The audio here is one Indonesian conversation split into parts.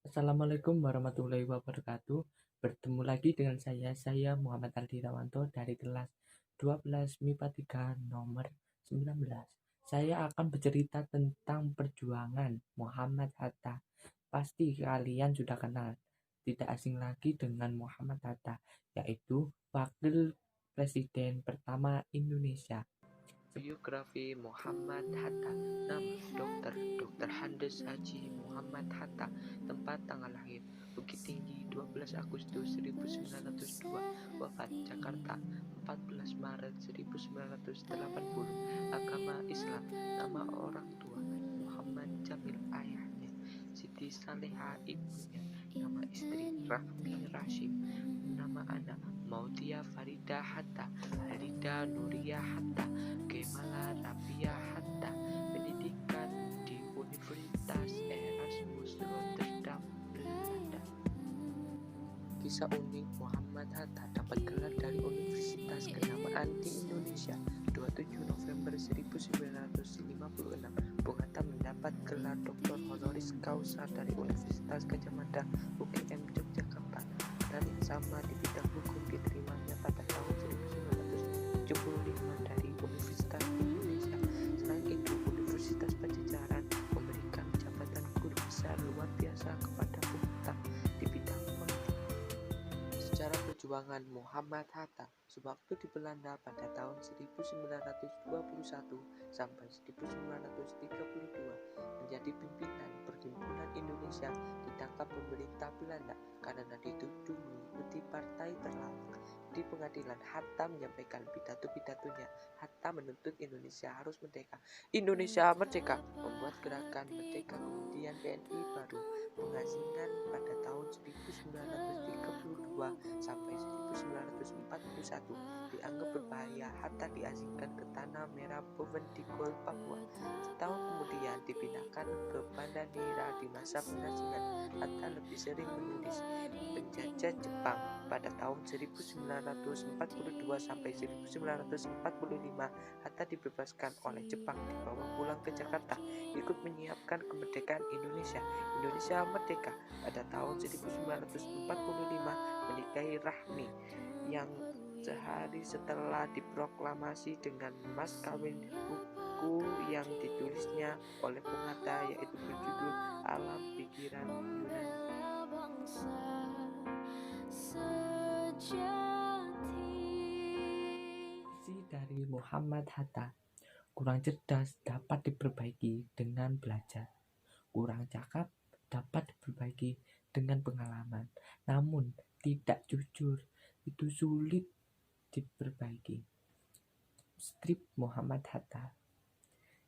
Assalamualaikum warahmatullahi wabarakatuh. Bertemu lagi dengan saya Muhammad Aldi Rawanto dari kelas 12 MIPA 3 nomor 19. Saya akan bercerita tentang perjuangan Muhammad Hatta. Pasti kalian sudah kenal, tidak asing lagi dengan Muhammad Hatta, yaitu Wakil Presiden pertama Indonesia. Biografi Muhammad Hatta. Nama Dr. Handes Haji Muhammad Hatta. Tempat tanggal lahir Bukit Tinggi 12 Agustus 1902. Wafat Jakarta 14 Maret 1980. Agama Islam. Nama orang tua Muhammad Jamil, ayahnya Siti Saleha, ibunya. Nama istri Rahmi Rashim. Nama anak Mautia Farida Hatta, Harida Nuria Hatta, Gemala Rabia Hatta. Pendidikan di Universitas Erasmus Rotterdam, Belanda. Kisah unik Muhammad Hatta dapat gelar dari Universitas Kenamaan di Indonesia 27 November 1956. Bung Hatta mendapat gelar Dr. Honoris Causa dari Universitas Gadjah Mada UGM Yogyakarta, dan yang sama di bidang hukum diterimanya pada tahun 1975 dari Universitas Indonesia. Selain itu, Universitas Pajajaran memberikan jabatan guru besar luar biasa kepada Bung Hatta di bidang politik. Sejarah perjuangan Muhammad Hatta. Sewaktu di Belanda pada tahun 1921 sampai 1932 menjadi pimpinan Perhimpunan Indonesia, ditangkap pemerintah Belanda karena dituduh mengikuti partai terlarang. Di pengadilan, Hatta menyampaikan pidato-pidatonya. Hatta menuntut Indonesia harus merdeka. Indonesia merdeka, membuat gerakan merdeka. Kemudian PNI baru pengasingan pada tahun 1932 sampai 1941 dianggap berbahaya. Hatta diasingkan ke Tanah Merah Bovendigul, Papua. Setahun kemudian dipindahkan ke Banda Neira. Di masa pengasingan, Hatta lebih sering menulis. Penjajah Jepang pada tahun 1942 sampai 1945, Hatta dibebaskan oleh Jepang, dibawa pulang ke Jakarta, ikut menyiapkan kemerdekaan Indonesia. Indonesia merdeka pada tahun 1945, menikahi Rahmi yang sehari setelah diproklamasi dengan mas kawin. Buku yang ditulisnya oleh Bung Hatta yaitu berjudul Alam Pikiran Yunani. Sisi dari Muhammad Hatta: kurang cerdas dapat diperbaiki dengan belajar, kurang cakap dapat diperbaiki dengan pengalaman, namun tidak jujur itu sulit diperbaiki. Strip Muhammad Hatta.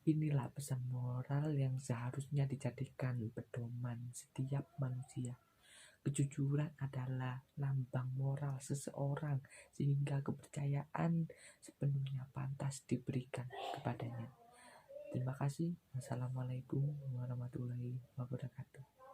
Inilah pesan moral yang seharusnya dijadikan pedoman setiap manusia. Kejujuran adalah lambang moral seseorang, sehingga kepercayaan sepenuhnya pantas diberikan kepadanya. Terima kasih. Wassalamualaikum warahmatullahi wabarakatuh.